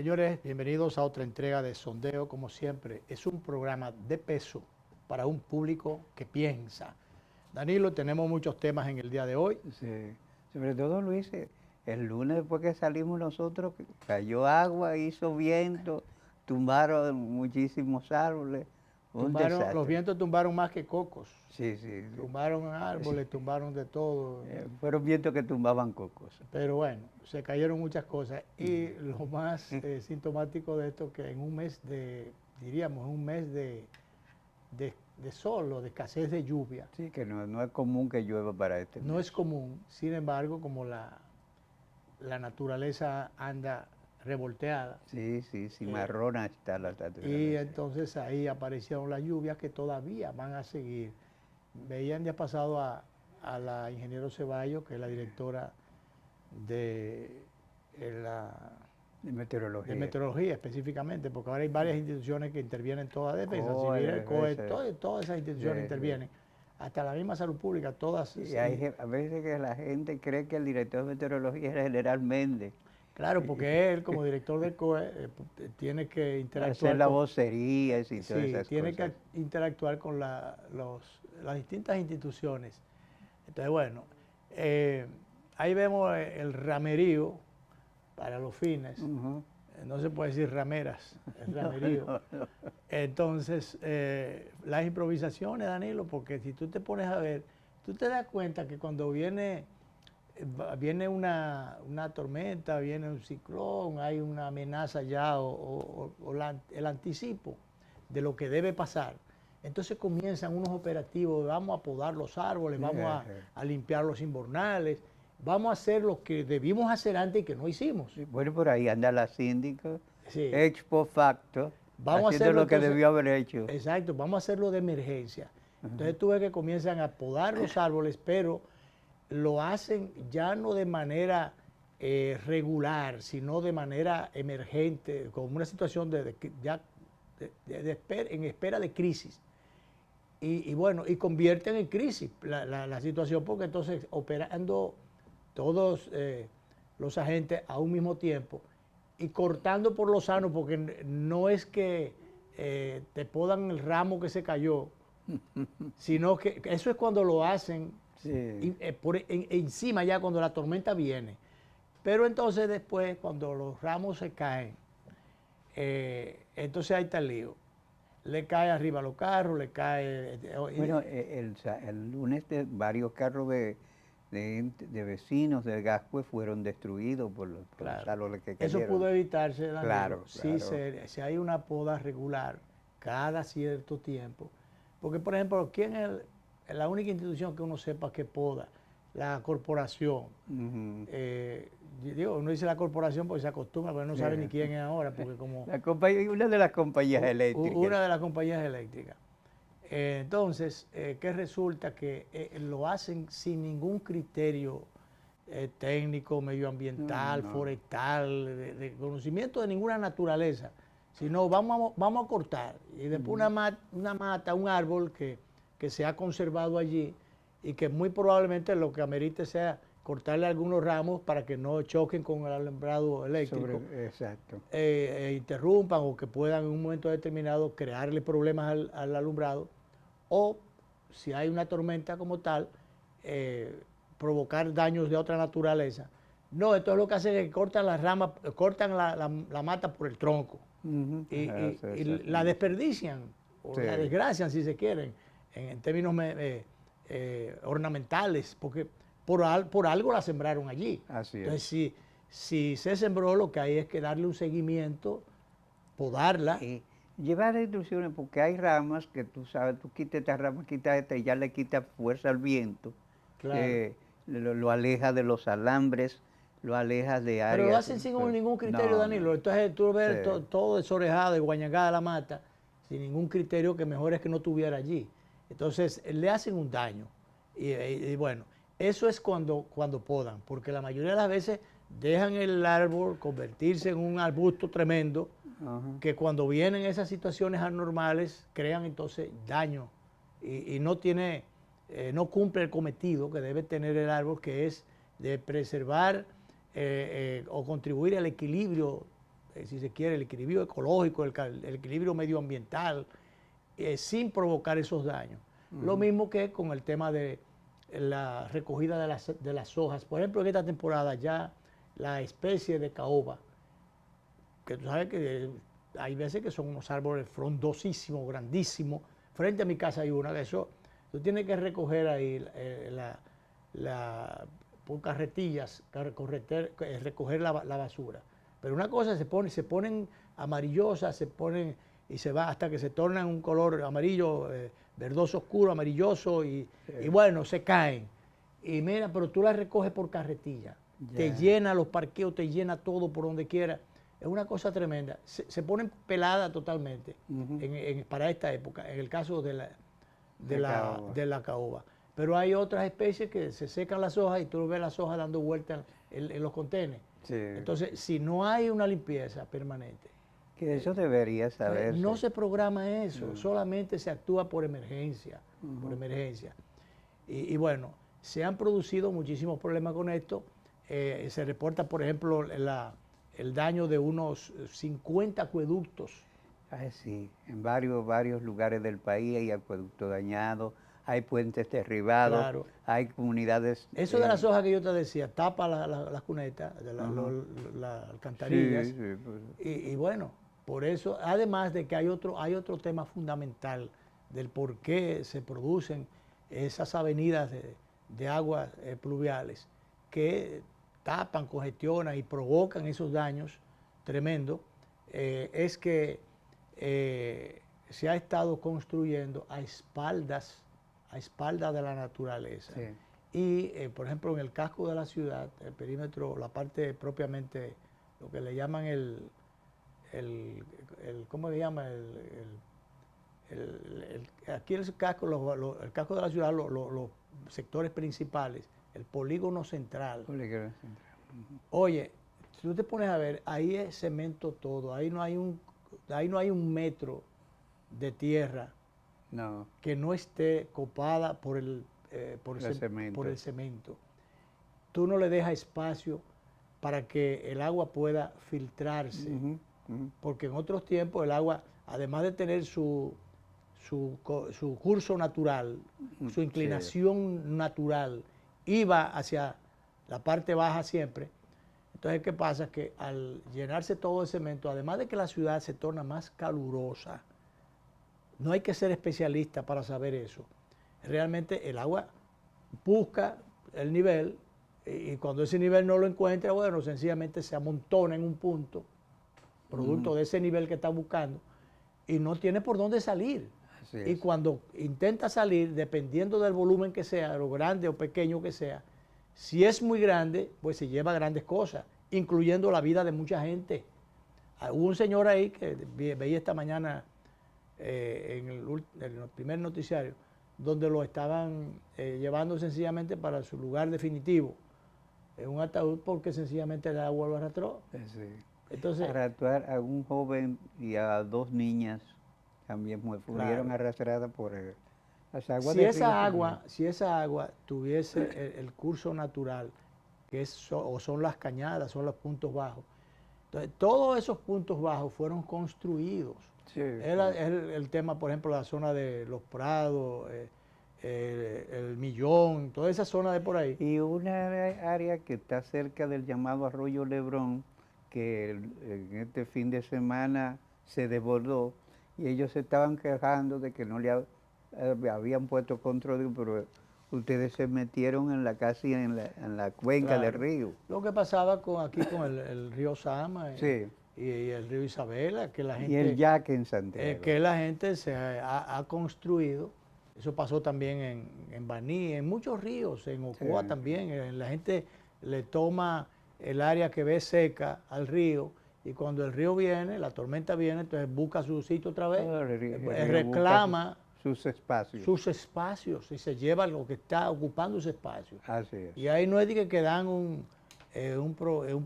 Señores, bienvenidos a otra entrega de Sondeo. Como siempre, es un programa de peso para un público que piensa. Danilo, tenemos muchos temas en el día de hoy. Sí. Sobre todo, Luis, el lunes después que salimos nosotros, cayó agua, hizo viento, tumbaron muchísimos árboles, un Los desastre. vientos tumbaron más que cocos. Sí, sí. Tumbaron árboles, tumbaron de todo. Fueron vientos que tumbaban cocos. Pero bueno, se cayeron muchas cosas. Y lo más sintomático de esto, que en un mes diríamos, un mes de sol o de escasez de lluvia. Sí, que no es común que llueva para este No mes. es común, sin embargo, como la naturaleza anda revolteada. Sí, cimarrona está la naturaleza. Y entonces ahí aparecieron las lluvias que todavía van a seguir. Veían ya pasado a la ingeniero Ceballos, que es la directora de meteorología específicamente, porque ahora hay varias instituciones que intervienen, todas defensa civil, el COE, todas esas instituciones intervienen, hasta la misma salud pública, todas. Y hay a veces que la gente cree que el director de meteorología es el general Méndez. Claro, porque él, como director del COE, tiene que interactuar. Hacer la vocería y todas esas tiene cosas. que interactuar con las distintas instituciones. Entonces, bueno, ahí vemos el ramerío para los fines. No se puede decir rameras, es ramerío. No. Entonces, las improvisaciones, Danilo, porque si tú te pones a ver, tú te das cuenta que cuando viene una tormenta, viene un ciclón, hay una amenaza ya el anticipo de lo que debe pasar. Entonces comienzan unos operativos, vamos a podar los árboles, vamos a limpiar los invernales, vamos a hacer lo que debimos hacer antes y que no hicimos. Bueno, por ahí anda la síndica, hecho post facto, vamos haciendo lo que debió haber hecho. Exacto, vamos a hacerlo de emergencia. Entonces tú ves que comienzan a podar los árboles, pero lo hacen ya no de manera regular, sino de manera emergente, como una situación en espera de crisis. Y bueno, y convierten en crisis la situación, porque entonces operando todos los agentes a un mismo tiempo y cortando por lo sano, porque no es que te podan el ramo que se cayó, sino que eso es cuando lo hacen encima ya cuando la tormenta viene. Pero entonces después, cuando los ramos se caen, entonces ahí está el lío. Le cae arriba a los carros, le cae... Bueno, el lunes varios carros de vecinos de Gascue fueron destruidos por los árboles que cayeron. Eso pudo evitarse, Daniel, claro. Si hay una poda regular cada cierto tiempo. Porque, por ejemplo, ¿quién es la única institución que uno sepa que poda? La corporación. Uno dice la corporación porque se acostumbra, pero no sabe ni quién es ahora. Porque como una de las compañías eléctricas. Una de las compañías eléctricas. Entonces, ¿qué resulta? Que lo hacen sin ningún criterio técnico, medioambiental, forestal, de conocimiento de ninguna naturaleza, sino vamos a cortar. Y después una mata, un árbol que se ha conservado allí y que muy probablemente lo que amerite sea cortarle algunos ramos para que no choquen con el alumbrado eléctrico. Exacto. Interrumpan o que puedan en un momento determinado crearle problemas al alumbrado, o si hay una tormenta como tal, provocar daños de otra naturaleza. No, esto es lo que hacen es que cortan las ramas, cortan la mata por el tronco y la desperdician o la desgracian, si se quieren, en términos ornamentales, porque por algo la sembraron allí. Así es. Entonces, si se sembró, lo que hay es que darle un seguimiento, podarla. Llevar instrucciones, porque hay ramas que tú sabes, tú quitas esta rama, quitas esta y ya le quitas fuerza al viento. Claro. Lo aleja de los alambres, lo aleja de áreas. Pero lo hacen sin ningún criterio, Danilo. Entonces tú ves todo desorejado y guañangada la mata, sin ningún criterio, que mejor es que no estuviera allí. Entonces le hacen un daño. Y bueno, eso es cuando podan, porque la mayoría de las veces dejan el árbol convertirse en un arbusto tremendo, que cuando vienen esas situaciones anormales crean entonces daño y no cumple el cometido que debe tener el árbol, que es de preservar o contribuir al equilibrio si se quiere, el equilibrio ecológico, el equilibrio medioambiental, sin provocar esos daños. Lo mismo que con el tema de la recogida de las hojas. Por ejemplo, en esta temporada ya la especie de caoba, que tú sabes que hay veces que son unos árboles frondosísimos, grandísimos. Frente a mi casa hay una de esos. Tú tienes que recoger ahí por carretillas, recoger la basura. Pero una cosa se ponen amarillosas, se ponen y se va hasta que se tornan un color amarillo, verdoso oscuro, amarilloso y bueno, se caen. Y mira, pero tú las recoges por carretilla. Te llena los parqueos, te llena todo por donde quiera. Es una cosa tremenda. Se ponen peladas totalmente para esta época, en el caso de la caoba. Pero hay otras especies que se secan las hojas y tú ves las hojas dando vueltas en los contenedores. Sí. Entonces, si no hay una limpieza permanente, que eso debería saberse. No se programa eso, solamente se actúa por emergencia, Y bueno, se han producido muchísimos problemas con esto. Se reporta, por ejemplo, el daño de unos 50 acueductos. Sí, en varios lugares del país hay acueductos dañados, hay puentes derribados, claro. Hay comunidades... Eso de las hojas que yo te decía, tapa las cunetas, las alcantarillas. Sí, pues. Y bueno, por eso, además de que hay otro tema fundamental del por qué se producen esas avenidas de aguas pluviales que tapan, congestionan y provocan esos daños tremendos, es que se ha estado construyendo a espaldas de la naturaleza. Sí. Y, por ejemplo, en el casco de la ciudad, el perímetro, la parte propiamente, lo que le llaman ¿cómo se llama? Aquí el casco, el casco de la ciudad, los sectores principales, el polígono central. Oye, si tú te pones a ver, ahí es cemento todo, ahí no hay un metro de tierra que no esté copada por el cemento. Tú no le dejas espacio para que el agua pueda filtrarse, porque en otros tiempos el agua, además de tener su curso natural, su inclinación natural, iba hacia la parte baja siempre. Entonces, ¿qué pasa? Que al llenarse todo de cemento, además de que la ciudad se torna más calurosa, no hay que ser especialista para saber eso. Realmente el agua busca el nivel y cuando ese nivel no lo encuentra, bueno, sencillamente se amontona en un punto, producto de ese nivel que está buscando, y no tiene por dónde salir. Y cuando intenta salir, dependiendo del volumen que sea, lo grande o pequeño que sea, si es muy grande, pues se lleva grandes cosas, incluyendo la vida de mucha gente. Hubo un señor ahí que veía esta mañana en el primer noticiario, donde lo estaban llevando sencillamente para su lugar definitivo, en un ataúd, porque sencillamente el agua lo arrastró. Sí. Entonces, arrastrar a un joven y a 2 niñas también murieron arrastradas por las aguas del río. Si esa agua tuviese el curso natural, que son las cañadas, son los puntos bajos, entonces todos esos puntos bajos fueron construidos. Sí, el tema, por ejemplo, la zona de Los Prados, el Millón, toda esa zona de por ahí. Y una área que está cerca del llamado Arroyo Lebrón, que en este fin de semana se desbordó, y ellos se estaban quejando de que no le habían puesto control, pero ustedes se metieron casi en la cuenca del río. Lo que pasaba aquí con el río Sama y el río Isabela, que la gente... Y el Yaque en Santiago. Que la gente se ha construido. Eso pasó también en Baní, en muchos ríos, en Ocoa también. La gente le toma el área que ve seca al río, y cuando el río viene, la tormenta viene, entonces busca su sitio otra vez, reclama sus espacios y se lleva lo que está ocupando ese espacio. Así es. Y ahí no es de que dan un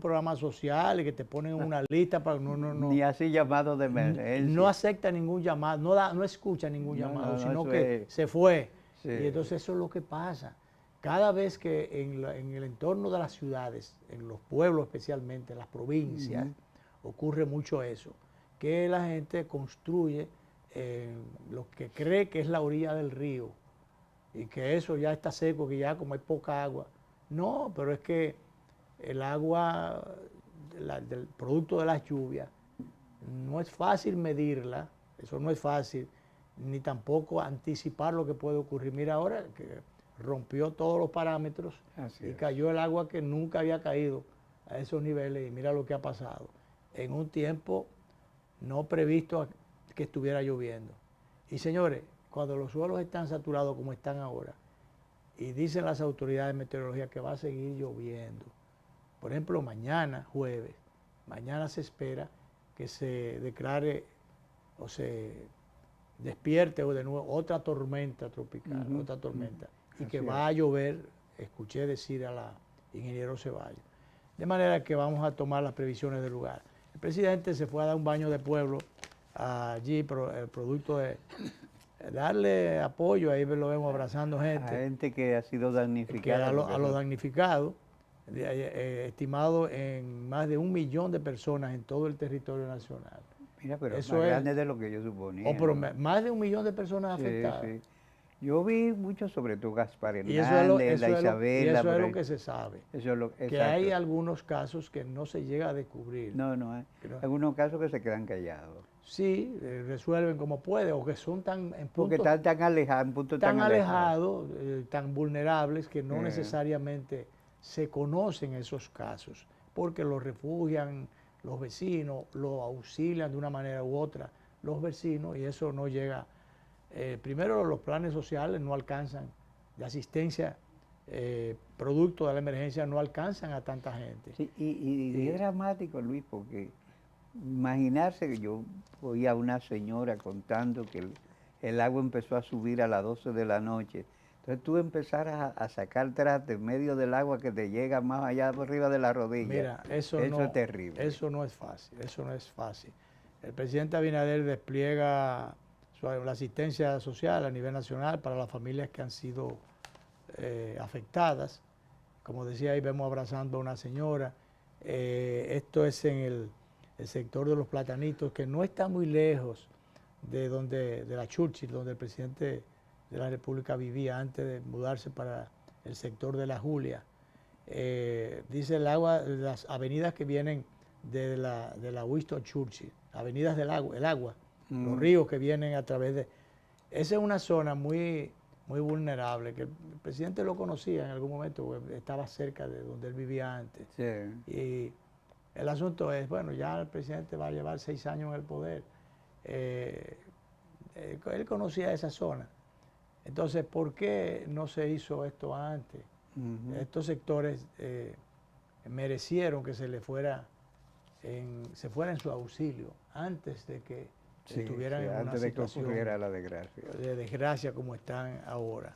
programa social y que te ponen una lista para... No. Ni así llamado de emergencia. No acepta ningún llamado, no escucha ningún llamado, sino que se fue. Sí. Y entonces eso es lo que pasa. Cada vez que en el entorno de las ciudades, en los pueblos especialmente, en las provincias, ocurre mucho eso, que la gente construye lo que cree que es la orilla del río y que eso ya está seco, que ya como hay poca agua. No, pero es que el agua del producto de las lluvias no es fácil medirla, eso no es fácil, ni tampoco anticipar lo que puede ocurrir. Mira ahora que rompió todos los parámetros y cayó el agua que nunca había caído a esos niveles y mira lo que ha pasado en un tiempo no previsto que estuviera lloviendo. Y señores, cuando los suelos están saturados como están ahora y dicen las autoridades de meteorología que va a seguir lloviendo, por ejemplo mañana jueves, mañana se espera que se declare o se despierte o de nuevo otra tormenta tropical, otra tormenta, y que va a llover, escuché decir a la ingeniero Ceballos. De manera que vamos a tomar las previsiones del lugar. El presidente se fue a dar un baño de pueblo allí, el producto de darle apoyo, ahí lo vemos abrazando gente. A gente que ha sido damnificada. A los damnificados, estimado en más de 1 millón de personas en todo el territorio nacional. Mira, pero eso más grande de lo que yo suponía. Pero más de 1 millón de personas afectadas. Sí. Yo vi mucho, sobre todo Gaspar Hernández, la Y Isabela. eso es lo que se sabe. Eso es que hay algunos casos que no se llega a descubrir. No, hay algunos casos que se quedan callados. Sí, resuelven como puede, o que son porque están tan alejados, tan alejados, tan vulnerables, que no necesariamente se conocen esos casos, porque los refugian los vecinos, los auxilian de una manera u otra los vecinos, y eso no llega. Primero, los planes sociales no alcanzan, de asistencia, producto de la emergencia, no alcanzan a tanta gente. Sí, y es dramático, Luis, porque imaginarse que yo oía a una señora contando que el agua empezó a subir a las 12 de la noche. Entonces tú empezaras a sacar traste en medio del agua que te llega más allá por arriba de la rodilla. Mira, eso es terrible. Eso no es fácil, eso no es fácil. El presidente Abinader despliega la asistencia social a nivel nacional para las familias que han sido afectadas. Como decía, ahí vemos abrazando a una señora. Esto es en el sector de los Platanitos, que no está muy lejos de la Churchill, donde el presidente de la República vivía antes de mudarse para el sector de la Julia. Dice el agua, las avenidas que vienen de la Winston Churchill, avenidas del agua, el agua, los ríos que vienen a través de... Esa es una zona muy vulnerable, que el presidente lo conocía en algún momento, porque estaba cerca de donde él vivía antes. Sí. Y el asunto es, bueno, ya el presidente va a llevar 6 años en el poder. Él conocía esa zona. Entonces, ¿por qué no se hizo esto antes? Estos sectores merecieron que se fuera en su auxilio antes de que estuvieran en una situación la desgracia. De desgracia como están ahora.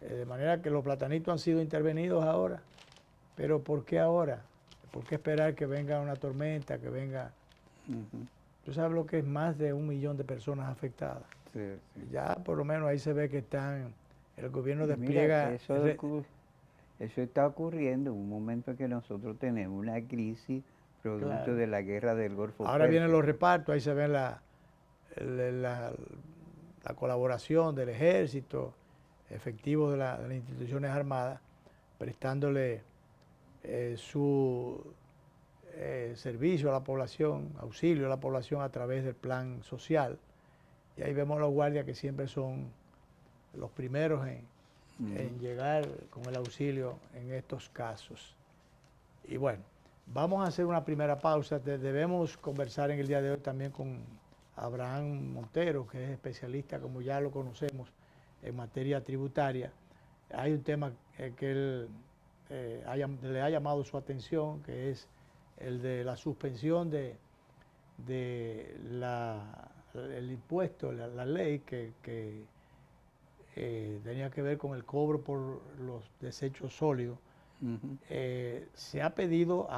De manera que los platanitos han sido intervenidos ahora. Pero ¿por qué ahora? ¿Por qué esperar que venga una tormenta, que venga? Tú sabes lo que es más de 1 millón de personas afectadas. Sí. Ya por lo menos ahí se ve que el gobierno despliega... Mira, eso está ocurriendo en un momento en que nosotros tenemos una crisis producto de la guerra del Golfo. Ahora vienen los repartos, ahí se ven la colaboración del ejército, efectivos de las instituciones armadas, prestándole su servicio a la población, auxilio a la población a través del plan social. Y ahí vemos a los guardias que siempre son los primeros en llegar con el auxilio en estos casos. Y bueno, vamos a hacer una primera pausa. Debemos conversar en el día de hoy también con Abraham Montero, que es especialista, como ya lo conocemos, en materia tributaria. Hay un tema que él le ha llamado su atención, que es el de la suspensión del impuesto, la ley que tenía que ver con el cobro por los desechos sólidos. Se ha pedido,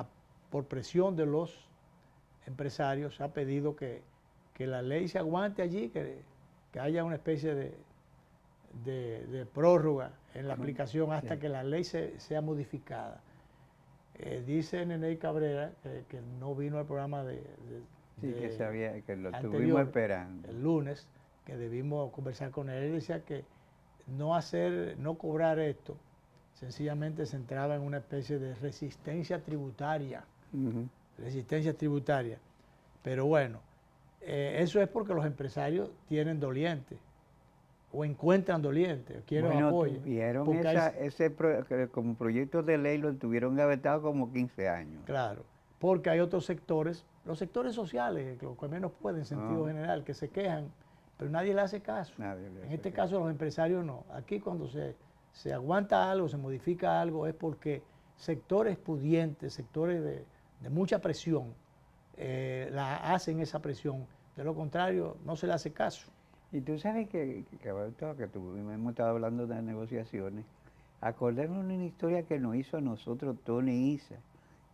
por presión de los empresarios, se ha pedido que la ley se aguante allí, que haya una especie de prórroga en la aplicación hasta que la ley sea modificada. Dice Neney Cabrera que no vino al programa Sí, que sabía que lo anterior, estuvimos esperando. el lunes, que debimos conversar con él. Él decía que no cobrar esto, sencillamente se entraba en una especie de resistencia tributaria. Resistencia tributaria. Pero bueno, eso es porque los empresarios tienen dolientes o encuentran dolientes, quieren apoyo. Vieron como proyecto de ley lo tuvieron gavetado como 15 años. Claro, porque hay otros sectores, los sectores sociales, los que menos pueden en sentido general, que se quejan, pero nadie le hace caso. En este caso los empresarios no. Aquí cuando se aguanta algo, se modifica algo, es porque sectores pudientes, sectores de mucha presión, hacen esa presión. De lo contrario, no se le hace caso. Y tú sabes que hemos estado hablando de negociaciones, acordarnos de una historia que nos hizo a nosotros Tony Isa,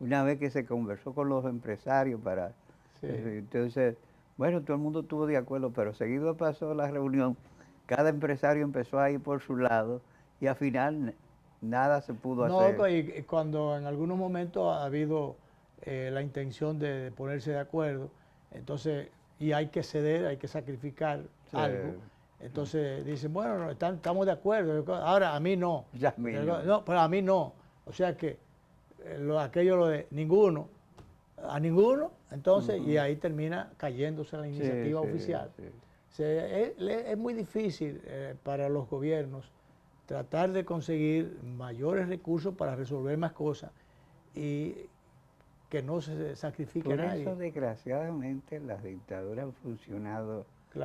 una vez que se conversó con los empresarios para... Sí. Entonces, bueno, todo el mundo estuvo de acuerdo, pero seguido pasó la reunión, cada empresario empezó a ir por su lado y al final nada se pudo hacer. No, y cuando en algunos momentos ha habido la intención de ponerse de acuerdo, entonces, y hay que ceder, hay que sacrificar algo, entonces dicen, bueno, estamos de acuerdo, ahora a mí no. Ya a mí no. No, pero a mí no. O sea que aquello de ninguno, a ninguno, entonces, y ahí termina cayéndose la iniciativa oficial. Es muy difícil para los gobiernos tratar de conseguir mayores recursos para resolver más cosas y que no se sacrifique a nadie. Por eso, desgraciadamente, las dictaduras han funcionado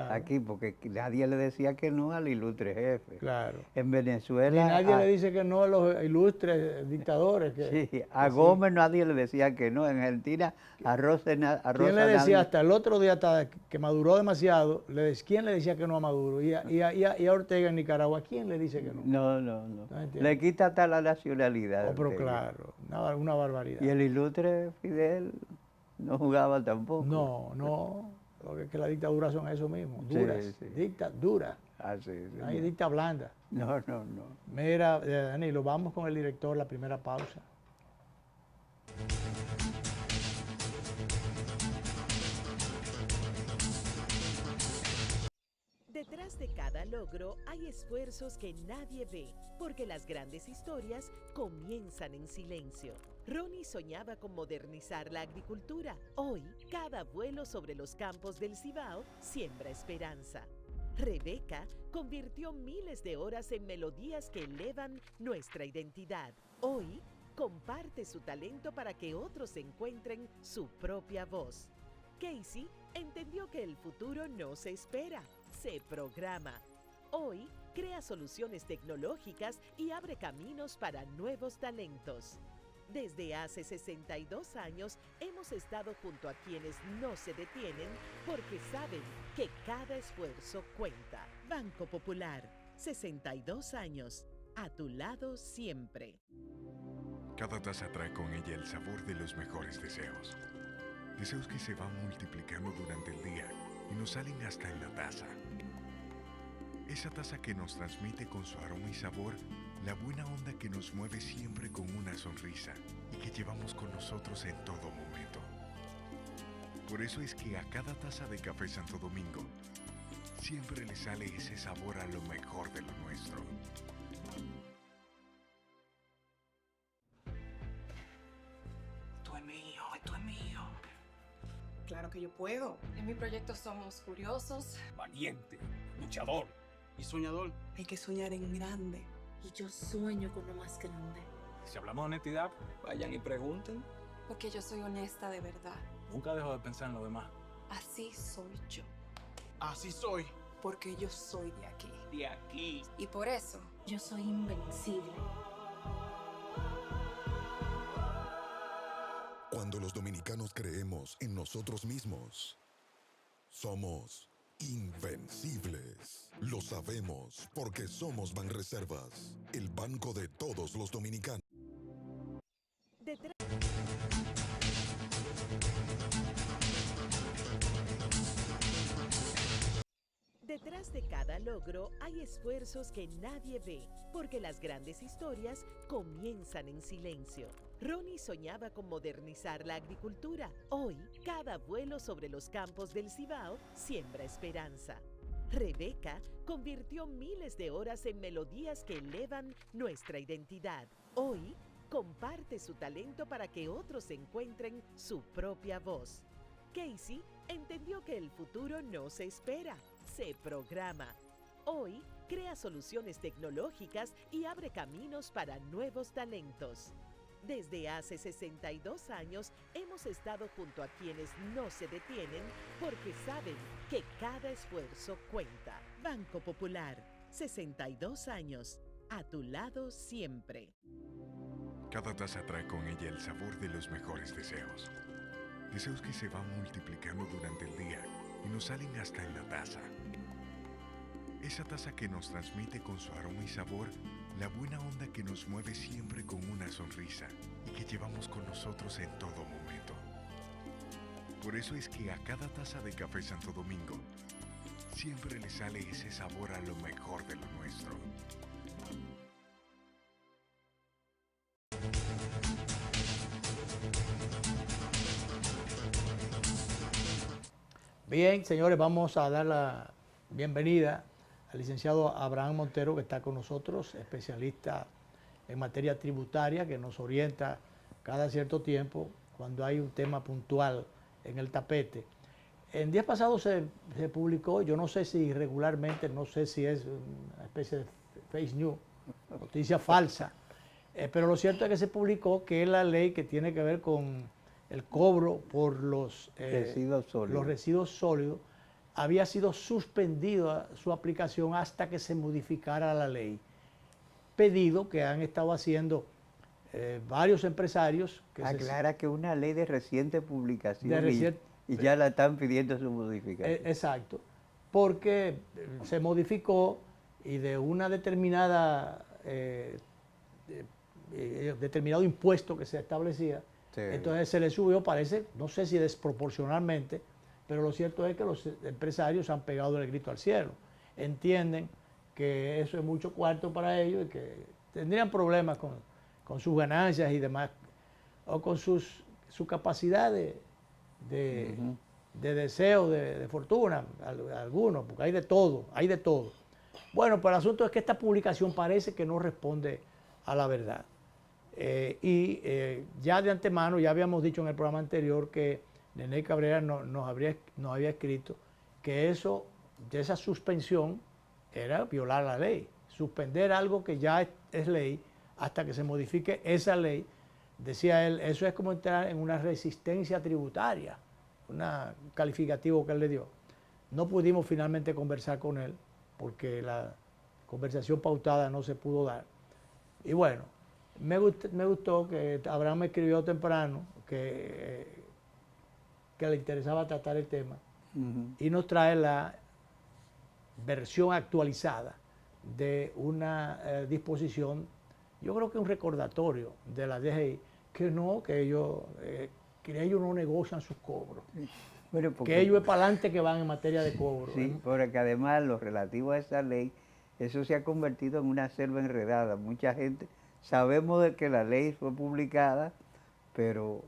aquí, porque nadie le decía que no al ilustre jefe. Claro. En Venezuela... Y nadie le dice que no a los ilustres dictadores. Sí, a Gómez nadie le decía que no. En Argentina, a Rosa ¿Quién le decía hasta el otro día, hasta que maduró demasiado, quién le decía que no a Maduro? Y a Ortega en Nicaragua, ¿quién le dice que no? No. Le quita hasta la nacionalidad. Oh, pero claro, una barbaridad. Y el ilustre Fidel no jugaba tampoco. No. Lo que la dictadura son eso mismo, duras, dictaduras. No hay dicta blanda. No. Mira, Danilo, vamos con el director, la primera pausa. Detrás de cada logro hay esfuerzos que nadie ve, porque las grandes historias comienzan en silencio. Ronnie soñaba con modernizar la agricultura. Hoy, cada vuelo sobre los campos del Cibao siembra esperanza. Rebeca convirtió miles de horas en melodías que elevan nuestra identidad. Hoy, comparte su talento para que otros encuentren su propia voz. Casey entendió que el futuro no se espera, se programa. Hoy, crea soluciones tecnológicas y abre caminos para nuevos talentos. Desde hace 62 años hemos estado junto a quienes no se detienen porque saben que cada esfuerzo cuenta. Banco Popular, 62 años, a tu lado siempre. Cada taza trae con ella el sabor de los mejores deseos. Deseos que se van multiplicando durante el día y nos salen hasta en la taza. Esa taza que nos transmite con su aroma y sabor la buena onda que nos mueve siempre con una sonrisa y que llevamos con nosotros en todo momento. Por eso es que a cada taza de Café Santo Domingo siempre le sale ese sabor a lo mejor de lo nuestro. Esto es mío. Claro que yo puedo. En mi proyecto somos curiosos, valiente, luchador y soñador. Hay que soñar en grande. Y yo sueño con lo más grande. Si hablamos de honestidad, vayan y pregunten. Porque yo soy honesta de verdad. Nunca dejo de pensar en lo demás. Así soy yo. Así soy. Porque yo soy de aquí. De aquí. Y por eso, yo soy invencible. Cuando los dominicanos creemos en nosotros mismos, somos invencibles. Lo sabemos porque somos Banreservas, el banco de todos los dominicanos. Detrás de cada logro hay esfuerzos que nadie ve, porque las grandes historias comienzan en silencio. Ronnie soñaba con modernizar la agricultura. Hoy, cada vuelo sobre los campos del Cibao siembra esperanza. Rebeca convirtió miles de horas en melodías que elevan nuestra identidad. Hoy, comparte su talento para que otros encuentren su propia voz. Casey entendió que el futuro no se espera, se programa. Hoy, crea soluciones tecnológicas y abre caminos para nuevos talentos. Desde hace 62 años hemos estado junto a quienes no se detienen porque saben que cada esfuerzo cuenta. Banco Popular, 62 años, a tu lado siempre. Cada taza trae con ella el sabor de los mejores deseos. Deseos que se van multiplicando durante el día y nos salen hasta en la taza. Esa taza que nos transmite con su aroma y sabor la buena onda que nos mueve siempre con una sonrisa y que llevamos con nosotros en todo momento. Por eso es que a cada taza de café Santo Domingo siempre le sale ese sabor a lo mejor de lo nuestro. Bien, señores, vamos a dar la bienvenida al licenciado Abraham Montero, que está con nosotros, especialista en materia tributaria, que nos orienta cada cierto tiempo cuando hay un tema puntual en el tapete. En días pasados se publicó, yo no sé si irregularmente, no sé si es una especie de fake news, noticia falsa, pero lo cierto es que se publicó que la ley que tiene que ver con el cobro por los residuos sólidos había sido suspendido su aplicación hasta que se modificara la ley. Pedido que han estado haciendo varios empresarios. Aclara que es una ley de reciente publicación y ya la están pidiendo su modificación. Exacto, porque se modificó y de una determinada determinado impuesto que se establecía, sí, entonces se le subió, parece, no sé si desproporcionalmente, pero lo cierto es que los empresarios han pegado el grito al cielo. Entienden que eso es mucho cuarto para ellos y que tendrían problemas con sus ganancias y demás, o con su capacidad de deseo, de fortuna, algunos, porque hay de todo, hay de todo. Bueno, pero el asunto es que esta publicación parece que no responde a la verdad. Ya de antemano, ya habíamos dicho en el programa anterior que Nené Cabrera nos había escrito que esa suspensión era violar la ley, suspender algo que ya es ley hasta que se modifique esa ley. Decía él, eso es como entrar en una resistencia tributaria, un calificativo que él le dio. No pudimos finalmente conversar con él porque la conversación pautada no se pudo dar. Y bueno, me gustó que Abraham me escribió temprano que le interesaba tratar el tema y nos trae la versión actualizada de una disposición, yo creo que un recordatorio de la DGI, que ellos no negocian sus cobros, bueno, que ellos es para adelante que van en materia de cobro. Sí, porque además lo relativo a esa ley, eso se ha convertido en una selva enredada. Mucha gente, sabemos de que la ley fue publicada, pero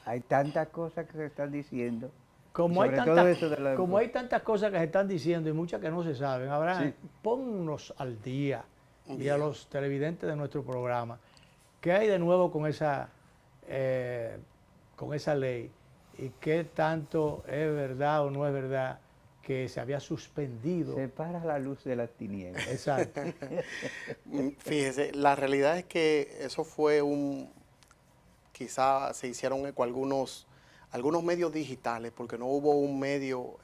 hay tantas cosas que se están diciendo. Como hay tantas cosas que se están diciendo y muchas que no se saben, Abraham, sí, ponnos al día y a los televidentes de nuestro programa, ¿qué hay de nuevo con esa ley? ¿Y qué tanto es verdad o no es verdad que se había suspendido? Separa la luz de las tinieblas. Exacto. Fíjese, la realidad es que eso fue quizá se hicieron eco algunos medios digitales, porque no hubo un medio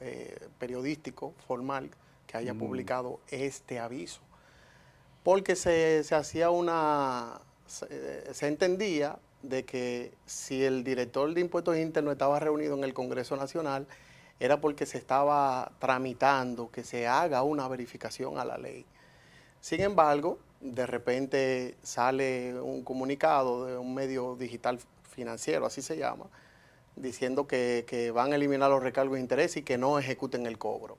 periodístico formal que haya publicado este aviso. Porque se entendía de que si el director de Impuestos Internos estaba reunido en el Congreso Nacional, era porque se estaba tramitando que se haga una verificación a la ley. Sin embargo, de repente sale un comunicado de un medio digital financiero, así se llama, diciendo que van a eliminar los recargos de interés y que no ejecuten el cobro.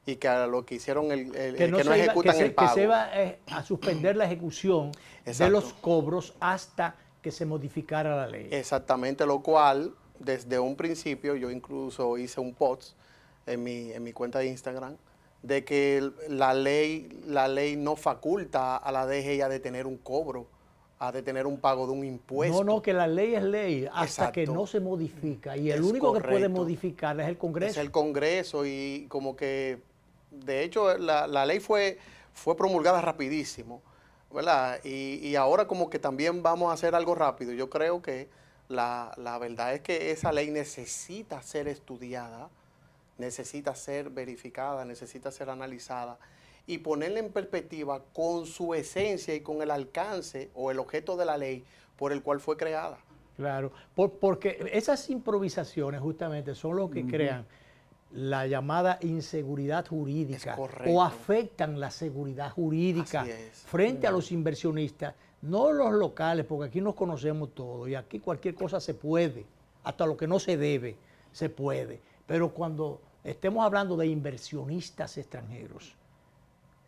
Y que a lo que hicieron que no ejecutan el pago. Que se va a suspender la ejecución, exacto, de los cobros hasta que se modificara la ley. Exactamente, lo cual, desde un principio, yo incluso hice un post en mi cuenta de Instagram, de que la ley no faculta a la DGI a detener un cobro, a detener un pago de un impuesto. No, que la ley es ley hasta que no se modifica. Y el único que puede modificarla es el Congreso. Es el Congreso y como que, de hecho, la ley fue promulgada rapidísimo, ¿verdad? Y ahora como que también vamos a hacer algo rápido. Yo creo que la verdad es que esa ley necesita ser estudiada, necesita ser verificada, necesita ser analizada y ponerla en perspectiva con su esencia y con el alcance o el objeto de la ley por el cual fue creada. Claro, porque esas improvisaciones justamente son lo que crean la llamada inseguridad jurídica o afectan la seguridad jurídica frente a los inversionistas, no los locales, porque aquí nos conocemos todos y aquí cualquier cosa se puede, hasta lo que no se debe, se puede. Pero cuando estemos hablando de inversionistas extranjeros,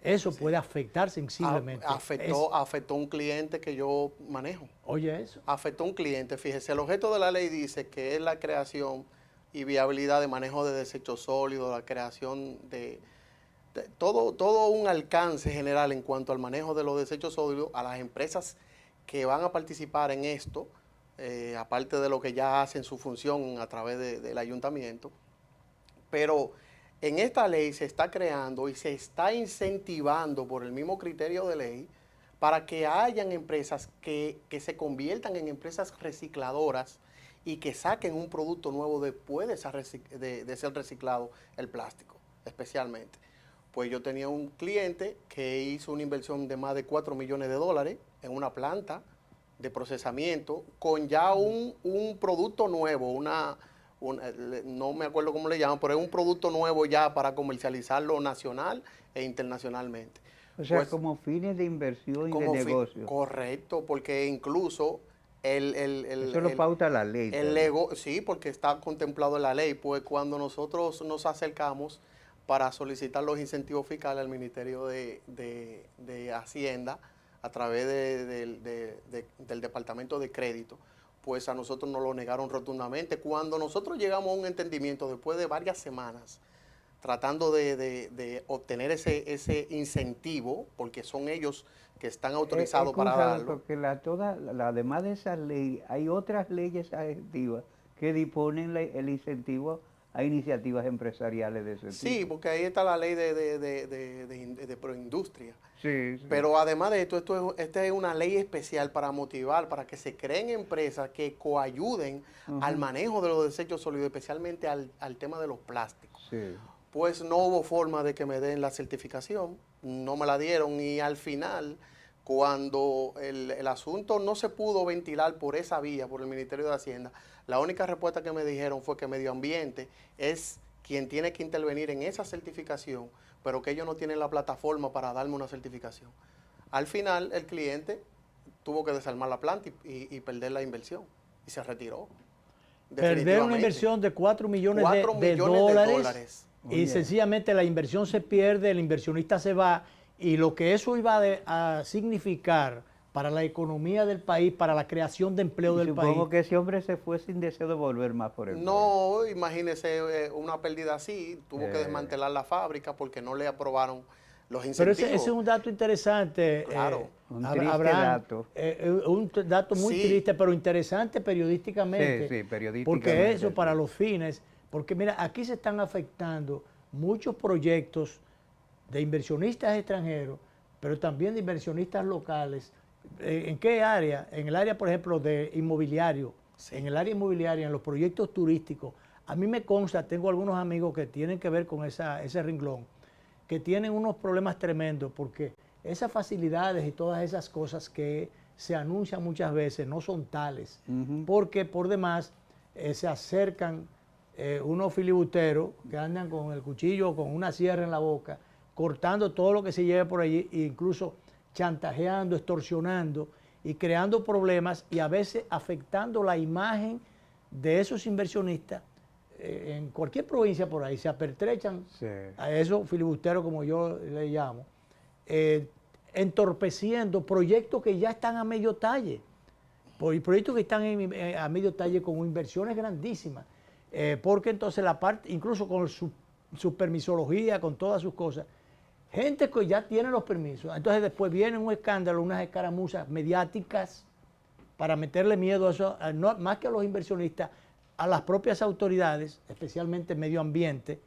eso puede afectar sensiblemente. Afectó a un cliente que yo manejo. Oye, eso. Afectó a un cliente. Fíjese, el objeto de la ley dice que es la creación y viabilidad de manejo de desechos sólidos, la creación de todo un alcance general en cuanto al manejo de los desechos sólidos a las empresas que van a participar en esto, aparte de lo que ya hacen su función a través del ayuntamiento. Pero en esta ley se está creando y se está incentivando por el mismo criterio de ley para que hayan empresas que se conviertan en empresas recicladoras y que saquen un producto nuevo después de ser reciclado el plástico, especialmente. Pues yo tenía un cliente que hizo una inversión de más de $4 millones en una planta de procesamiento con ya un producto nuevo, no me acuerdo cómo le llaman, pero es un producto nuevo ya para comercializarlo nacional e internacionalmente. O sea, pues, como fines de inversión y de negocio. Correcto, porque incluso eso lo pauta la ley. Sí, porque está contemplado en la ley. Pues cuando nosotros nos acercamos para solicitar los incentivos fiscales al Ministerio de Hacienda a través del Departamento de Crédito, pues a nosotros nos lo negaron rotundamente. Cuando nosotros llegamos a un entendimiento después de varias semanas, tratando de obtener ese incentivo, porque son ellos que están autorizados para darlo. Porque además de esa ley, hay otras leyes adjetivas que disponen el incentivo a iniciativas empresariales de ese tipo. Sí, porque ahí está la ley de proindustria. Sí, sí. Pero además de esto, esta es una ley especial para motivar, para que se creen empresas que coayuden al manejo de los desechos sólidos, especialmente al tema de los plásticos. Sí. Pues no hubo forma de que me den la certificación, no me la dieron y al final, cuando el asunto no se pudo ventilar por esa vía, por el Ministerio de Hacienda, la única respuesta que me dijeron fue que Medio Ambiente es quien tiene que intervenir en esa certificación, pero que ellos no tienen la plataforma para darme una certificación. Al final, el cliente tuvo que desarmar la planta y perder la inversión y se retiró. Perder una inversión de $4 millones de dólares. Y sencillamente la inversión se pierde, el inversionista se va y lo que eso iba a significar para la economía del país, para la creación de empleo del país. Supongo que ese hombre se fue sin deseo de volver más por el No, país. Imagínese una pérdida así, tuvo que desmantelar la fábrica porque no le aprobaron los incentivos. Pero ese es un dato interesante. Claro. Un triste dato. Un dato muy triste, pero interesante periodísticamente. Sí, periodísticamente. Porque eso para los fines, porque mira, aquí se están afectando muchos proyectos de inversionistas extranjeros, pero también de inversionistas locales. ¿En qué área? En el área, por ejemplo, de inmobiliario. Sí. En el área inmobiliaria, en los proyectos turísticos. A mí me consta, tengo algunos amigos que tienen que ver con ese renglón, que tienen unos problemas tremendos porque esas facilidades y todas esas cosas que se anuncian muchas veces no son tales, porque por demás se acercan unos filibusteros que andan con el cuchillo o con una sierra en la boca, cortando todo lo que se lleve por allí e incluso chantajeando, extorsionando y creando problemas y a veces afectando la imagen de esos inversionistas en cualquier provincia por ahí. Se apertrechan a esos filibusteros, como yo le llamo, entorpeciendo proyectos que ya están a medio talle. por proyectos que están a medio talle con inversiones grandísimas, porque entonces la parte, incluso con su permisología, con todas sus cosas, gente que ya tiene los permisos, entonces después viene un escándalo, unas escaramuzas mediáticas para meterle miedo a eso, más que a los inversionistas, a las propias autoridades, especialmente medio ambiente,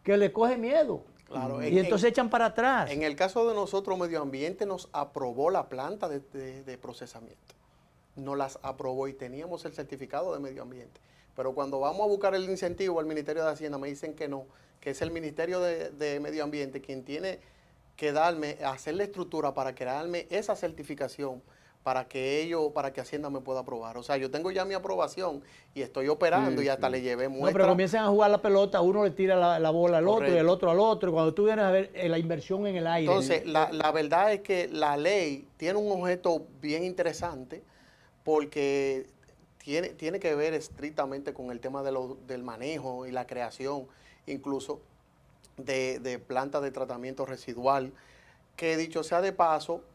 que le coge miedo. Claro, y entonces echan para atrás. En el caso de nosotros, Medio Ambiente nos aprobó la planta de procesamiento. Nos las aprobó y teníamos el certificado de Medio Ambiente. Pero cuando vamos a buscar el incentivo al Ministerio de Hacienda, me dicen que no, que es el Ministerio de Medio Ambiente quien tiene que hacer la estructura para crearme esa certificación para que Hacienda me pueda aprobar. O sea, yo tengo ya mi aprobación y estoy operando y hasta le llevé muestra. No, pero comienzan a jugar la pelota, uno le tira la bola al Correcto. otro y el otro al otro, y cuando tú vienes a ver la inversión en el aire. Entonces, la verdad es que la ley tiene un objeto bien interesante porque tiene que ver estrictamente con el tema del manejo y la creación, incluso de plantas de tratamiento residual, que dicho sea de paso,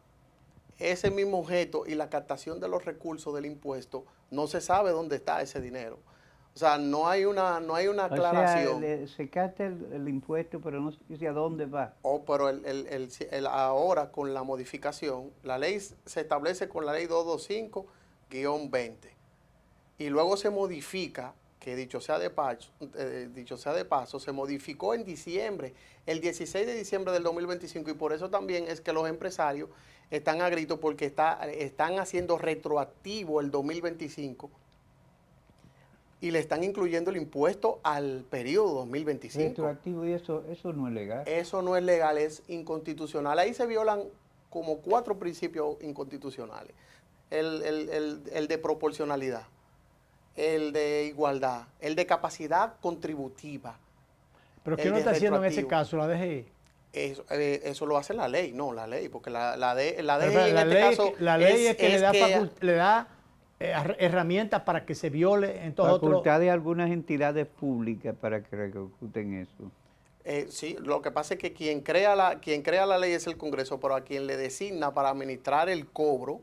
ese mismo objeto y la captación de los recursos del impuesto, no se sabe dónde está ese dinero. O sea, no hay una aclaración. O sea, se capta el impuesto, pero no se dice a dónde va. Pero ahora, con la modificación, la ley se establece con la ley 225-20. Y luego se modifica, que dicho sea de paso, se modificó en diciembre, el 16 de diciembre del 2025, y por eso también es que los empresarios están a grito porque están haciendo retroactivo el 2025 y le están incluyendo el impuesto al periodo 2025. Retroactivo, y eso no es legal. Eso no es legal, es inconstitucional. Ahí se violan como 4 principios inconstitucionales. El de proporcionalidad, el de igualdad, el de capacidad contributiva. ¿Pero qué no está haciendo en ese caso la DGI? Eso lo hace la ley, no la ley, porque la DGI en este caso... La ley es que le da herramientas para que se viole en todos otros... Facultad de algunas entidades públicas para que ejecuten eso. Sí, lo que pasa es que quien crea la ley es el Congreso, pero a quien le designa para administrar el cobro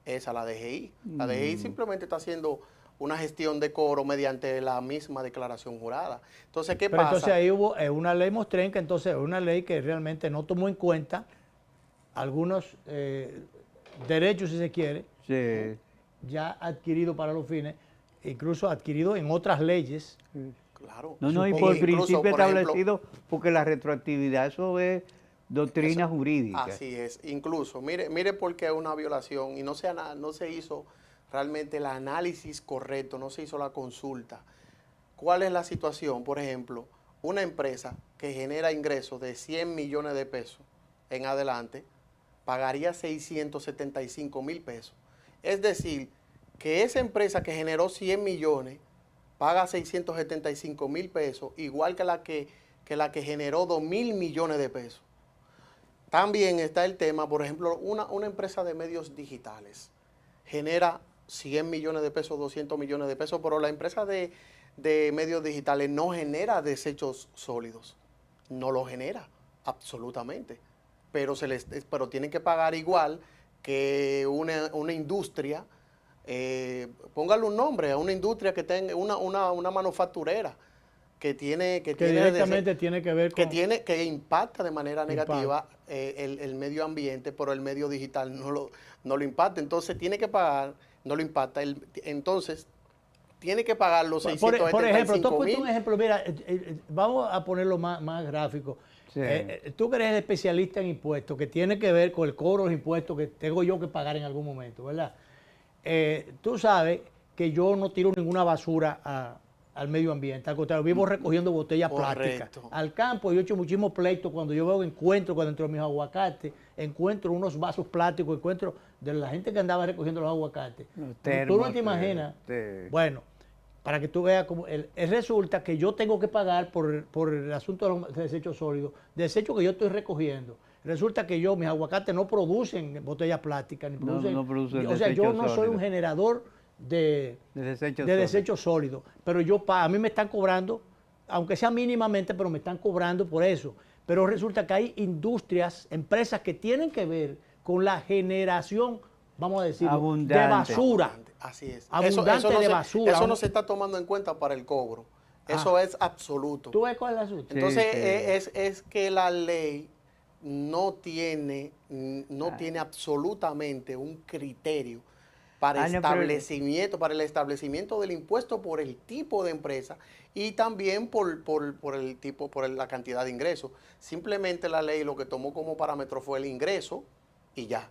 es a la DGI. La DGI simplemente está haciendo una gestión de cobro mediante la misma declaración jurada. Entonces, ¿qué pasa? Entonces ahí hubo una ley mostrenca, entonces una ley que realmente no tomó en cuenta algunos derechos, si se quiere, Sí. ya adquiridos para los fines, incluso adquiridos en otras leyes. Claro. No, y por Incluso, principio por establecido, porque la retroactividad, eso es doctrina jurídica. Así es. Incluso, mire por qué es una violación y no se hizo realmente el análisis correcto, no se hizo la consulta. ¿Cuál es la situación? Por ejemplo, una empresa que genera ingresos de 100 millones de pesos en adelante pagaría 675,000 pesos. Es decir, que esa empresa que generó 100 millones paga 675,000 pesos, igual que la que generó 2,000 millones de pesos. También está el tema, por ejemplo, una empresa de medios digitales genera 100 millones de pesos, 200 millones de pesos, pero la empresa de medios digitales no genera desechos sólidos, no lo genera, absolutamente, pero tienen que pagar igual que una industria, póngale un nombre, a una industria que tenga una manufacturera, que directamente tiene que ver con... que impacta de manera negativa el medio ambiente, pero el medio digital no lo impacta. Entonces tiene que pagar, no lo impacta, entonces tiene que pagar los 675,000. Por ejemplo, tú has puesto un ejemplo, mira, vamos a ponerlo más gráfico. Sí. Tú que eres el especialista en impuestos, que tiene que ver con el cobro de los impuestos que tengo yo que pagar en algún momento, ¿verdad? Tú sabes que yo no tiro ninguna basura al medio ambiente, al contrario, vivo recogiendo botellas plásticas. Al campo yo he hecho muchísimos pleitos cuando yo cuando entro a mis aguacates, encuentro unos vasos plásticos, encuentro de la gente que andaba recogiendo los aguacates. Tú no te imaginas. Bueno, para que tú veas cómo resulta que yo tengo que pagar por el asunto de los desechos sólidos, desechos que yo estoy recogiendo. Resulta que mis aguacates no producen botellas plásticas, ni producen, no producen o sea, yo no soy sólidos. un generador de desechos sólidos, pero a mí me están cobrando, aunque sea mínimamente, pero me están cobrando por eso. Pero resulta que hay industrias, empresas que tienen que ver con la generación, vamos a decir, de basura. Así es. abundante no de se, basura. Eso no se está tomando en cuenta para el cobro. Eso es absoluto. ¿Tú ves cuál es el asunto? Entonces, Sí. es que la ley no tiene absolutamente un criterio para No, pero- para el establecimiento del impuesto por el tipo de empresa y también por el tipo, por la cantidad de ingresos. Simplemente la ley lo que tomó como parámetro fue el ingreso y ya.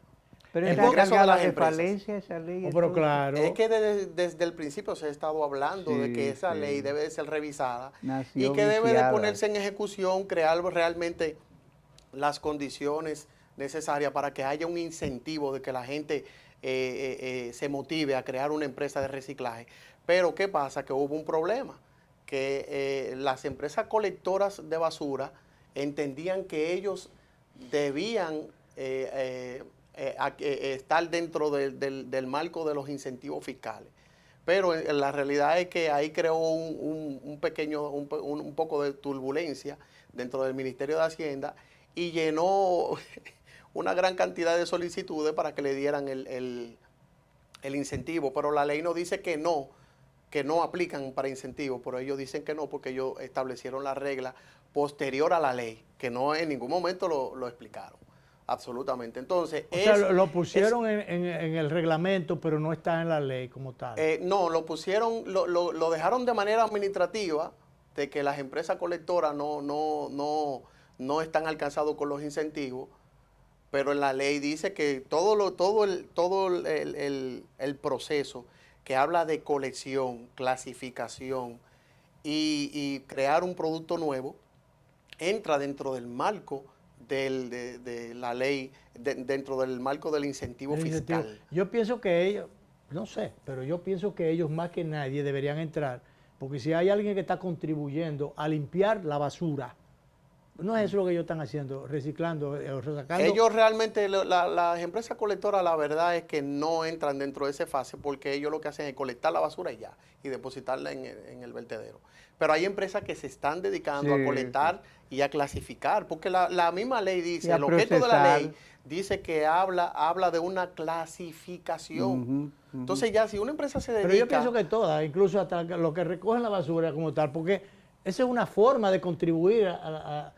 Pero El está ingreso de cargada las de empresas. falencia esa ley. Oh, pero entonces. claro. Es que desde el principio se ha estado hablando de que Sí, esa sí. ley debe de ser revisada Nació y que debe de viciada. ponerse en ejecución, crear realmente las condiciones necesarias para que haya un incentivo de que la gente se motive a crear una empresa de reciclaje. Pero ¿qué pasa? Que hubo un problema, que las empresas colectoras de basura entendían que ellos debían estar dentro del marco de los incentivos fiscales. Pero la realidad es que ahí creó un poco de turbulencia dentro del Ministerio de Hacienda y llenó una gran cantidad de solicitudes para que le dieran el incentivo. Pero la ley no dice que no aplican para incentivos, pero ellos dicen que no porque ellos establecieron la regla posterior a la ley, que no en ningún momento lo explicaron. Absolutamente. Entonces, O sea, lo pusieron en el reglamento, pero no está en la ley como tal. no, lo pusieron, lo dejaron de manera administrativa, de que las empresas colectoras no están alcanzados con los incentivos, pero en la ley dice que todo el proceso que habla de colección, clasificación y crear un producto nuevo, entra dentro del marco de la ley, dentro del marco del incentivo fiscal. Yo pienso que ellos, no sé, pero yo pienso que ellos más que nadie deberían entrar, porque si hay alguien que está contribuyendo a limpiar la basura, no es eso lo que ellos están haciendo, reciclando, sacando. Ellos realmente, las empresas colectoras, la verdad es que no entran dentro de esa fase porque ellos lo que hacen es colectar la basura y ya, y depositarla en el vertedero. Pero hay empresas que se están dedicando a colectar y a clasificar, porque la misma ley dice, el objeto de la ley dice que habla de una clasificación. Entonces ya si una empresa se dedica... Pero yo pienso que todas, incluso hasta lo que recogen la basura como tal, porque esa es una forma de contribuir a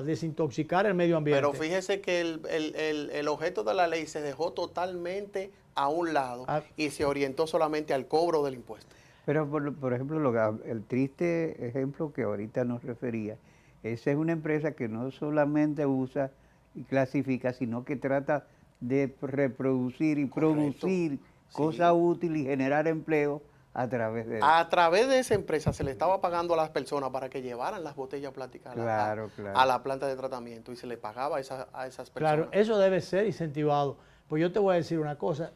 desintoxicar el medio ambiente. Pero fíjese que el objeto de la ley se dejó totalmente a un lado y se orientó solamente al cobro del impuesto. Pero, por ejemplo, el triste ejemplo que ahorita nos refería, esa es una empresa que no solamente usa y clasifica, sino que trata de reproducir y producir cosas útiles y generar empleo a través de eso. A través de esa empresa se le estaba pagando a las personas para que llevaran las botellas plásticas a la planta de tratamiento y se le pagaba a esas personas. Claro, eso debe ser incentivado. Pues yo te voy a decir una cosa,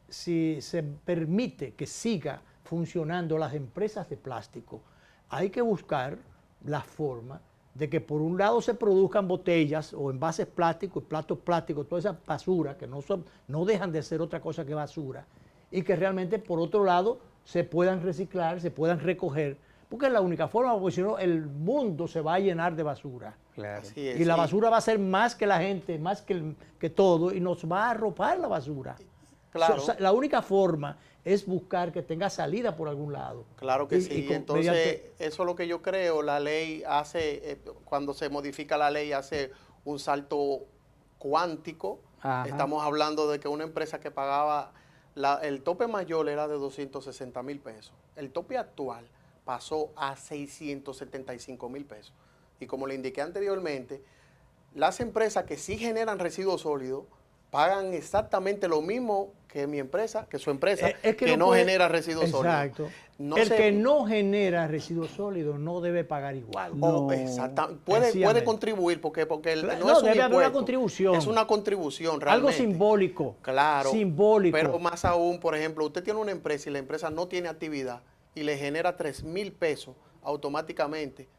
si se permite que siga funcionando las empresas de plástico, hay que buscar la forma de que por un lado se produzcan botellas o envases plásticos, platos plásticos, toda esa basura que no dejan de ser otra cosa que basura, y que realmente por otro lado se puedan reciclar, se puedan recoger, porque es la única forma, porque si no el mundo se va a llenar de basura. Claro. Así es, Y la basura va a ser más que la gente, más que todo, y nos va a arropar la basura. Claro. La única forma es buscar que tenga salida por algún lado. Claro que sí. Entonces, eso es lo que yo creo. La ley hace, cuando se modifica la ley, hace un salto cuántico. Ajá. Estamos hablando de que una empresa que pagaba, el tope mayor era de 260,000 pesos. El tope actual pasó a 675,000 pesos. Y como le indiqué anteriormente, las empresas que sí generan residuos sólidos pagan exactamente lo mismo que mi empresa, que su empresa, que no genera residuos sólidos. Exacto. Que no genera residuos sólidos no debe pagar igual. Exactamente. Puede contribuir porque no es un debe impuesto, haber una contribución. Es una contribución realmente. Algo simbólico. Claro. Simbólico. Pero más aún, por ejemplo, usted tiene una empresa y la empresa no tiene actividad y le genera 3,000 pesos automáticamente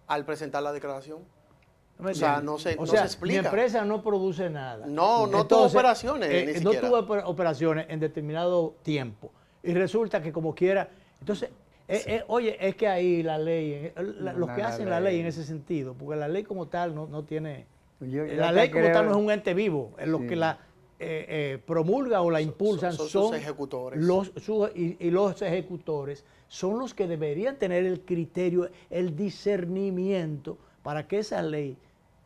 al presentar la declaración. O sea, no se explica. Mi empresa no produce nada. No tuvo operaciones, ni siquiera. No tuvo operaciones en determinado tiempo. Y resulta que como quiera... Entonces, oye, es que ahí la ley, los que hacen la ley en ese sentido, porque la ley como tal no tiene... La ley como tal no es un ente vivo, es lo que promulga o la impulsan son sus ejecutores. los ejecutores son los que deberían tener el criterio, el discernimiento para que esa ley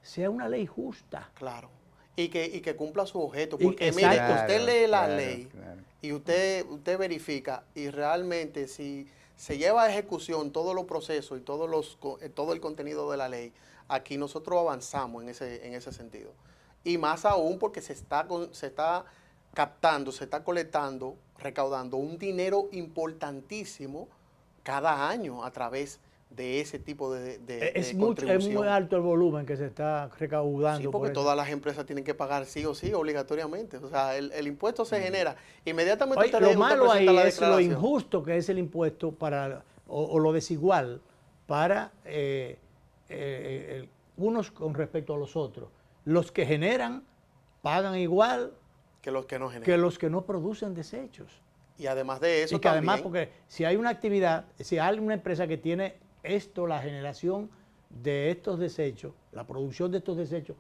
sea una ley justa. Claro. Y que cumpla su objeto. Porque Exacto. mire, Claro, usted lee la claro, ley claro. y usted verifica y realmente si se lleva a ejecución todos los procesos y todo el contenido de la ley, aquí nosotros avanzamos en ese sentido. Y más aún porque se está captando, se está colectando, recaudando un dinero importantísimo cada año a través de ese tipo de Es contribución. muy alto el volumen que se está recaudando. Sí, porque por eso. todas las empresas tienen que pagar sí o sí, obligatoriamente. O sea, el impuesto se genera. Inmediatamente Oye, usted lo malo ahí presenta la es lo declaración. injusto que es el impuesto o lo desigual para unos con respecto a los otros. Los que generan pagan igual Que los que no generan. que los que no producen desechos. Y además de eso Y que también, además, porque si hay una actividad, si hay una empresa que tiene la generación de estos desechos, la producción de estos desechos,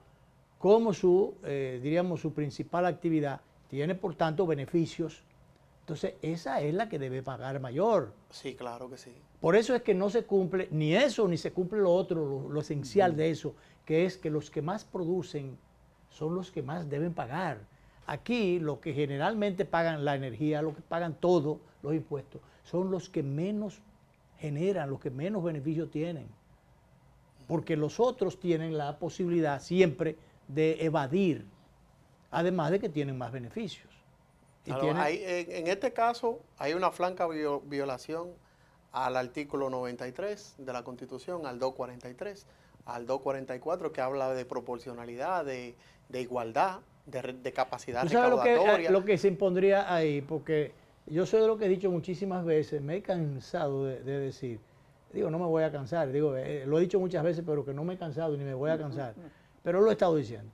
como diríamos, su principal actividad, tiene por tanto beneficios, entonces esa es la que debe pagar mayor. sí, claro que sí. Por eso es que no se cumple ni eso, ni se cumple lo otro, lo esencial de eso, que es que los que más producen son los que más deben pagar. Aquí, los que generalmente pagan la energía, los que pagan todos los impuestos, son los que menos generan, los que menos beneficio tienen. Porque los otros tienen la posibilidad siempre de evadir, además de que tienen más beneficios. Y Claro, en este caso hay una franca violación al artículo 93 de la Constitución, al 243, al 244, que habla de proporcionalidad, de igualdad, de capacidad ¿Tú sabes recaudatoria. lo que se impondría ahí? Porque yo soy de lo que he dicho muchísimas veces, me he cansado de decir, no me voy a cansar, lo he dicho muchas veces, pero que no me he cansado ni me voy a cansar, pero lo he estado diciendo,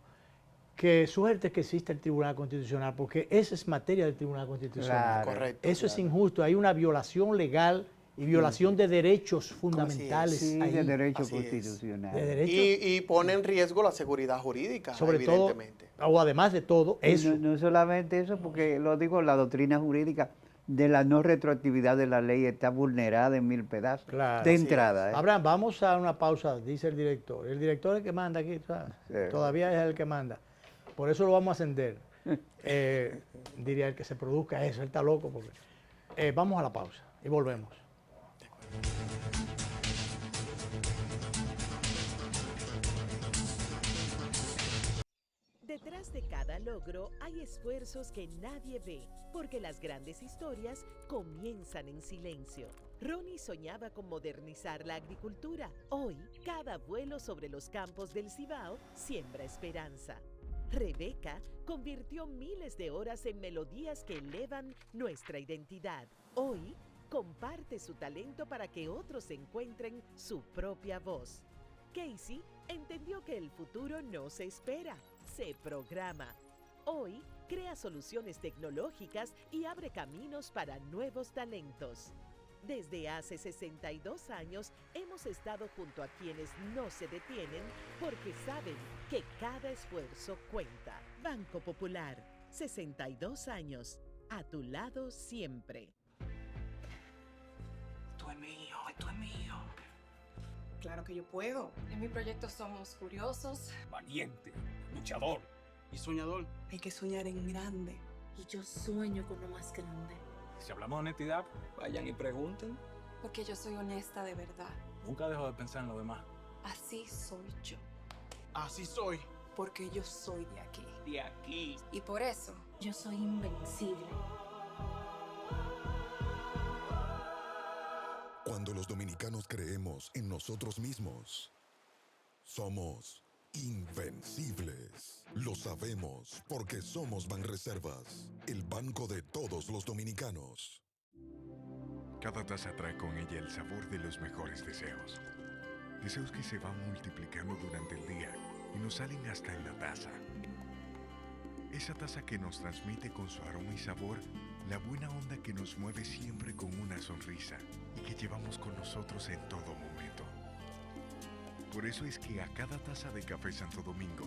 que suerte que existe el Tribunal Constitucional, porque esa es materia del Tribunal Constitucional. Claro, Correcto. Eso es injusto, hay una violación legal y violación de derechos fundamentales Sí, ahí, de derecho Así es. constitucional. de derechos, Y pone en riesgo la seguridad jurídica, sobre todo, evidentemente. o además de todo, Y eso. no solamente eso, porque lo digo, la doctrina jurídica de la no retroactividad de la ley está vulnerada en 1000 pedazos. Claro. De Así entrada. Abraham, vamos a una pausa, dice el director. El director es el que manda aquí, ¿sabes? Sí. Todavía es el que manda. Por eso lo vamos a ascender. Diría el que se produzca eso, él está loco. Porque... vamos a la pausa y volvemos. Detrás de cada logro hay esfuerzos que nadie ve, porque las grandes historias comienzan en silencio. Ronnie soñaba con modernizar la agricultura. Hoy, cada vuelo sobre los campos del Cibao siembra esperanza. Rebeca convirtió miles de horas en melodías que elevan nuestra identidad. Hoy, comparte su talento para que otros encuentren su propia voz. Casey entendió que el futuro no se espera, se programa. Hoy, crea soluciones tecnológicas y abre caminos para nuevos talentos. Desde hace 62 años hemos estado junto a quienes no se detienen porque saben que cada esfuerzo cuenta. Banco Popular, 62 años, a tu lado siempre. Esto es mío, esto es mío. Claro que yo puedo. En mi proyecto somos curiosos. Valiente, luchador y soñador. Hay que soñar en grande. Y yo sueño con lo más grande. Si hablamos de honestidad, vayan y pregunten. Porque yo soy honesta de verdad. Nunca dejo de pensar en lo demás. Así soy yo. Así soy. Porque yo soy de aquí. De aquí. Y por eso yo soy invencible. Cuando los dominicanos creemos en nosotros mismos, somos invencibles. Lo sabemos porque somos Banreservas, el banco de todos los dominicanos. Cada taza trae con ella el sabor de los mejores deseos. Deseos que se van multiplicando durante el día y nos salen hasta en la taza. Esa taza que nos transmite con su aroma y sabor la buena onda que nos mueve siempre con una sonrisa y que llevamos con nosotros en todo momento. Por eso es que a cada taza de Café Santo Domingo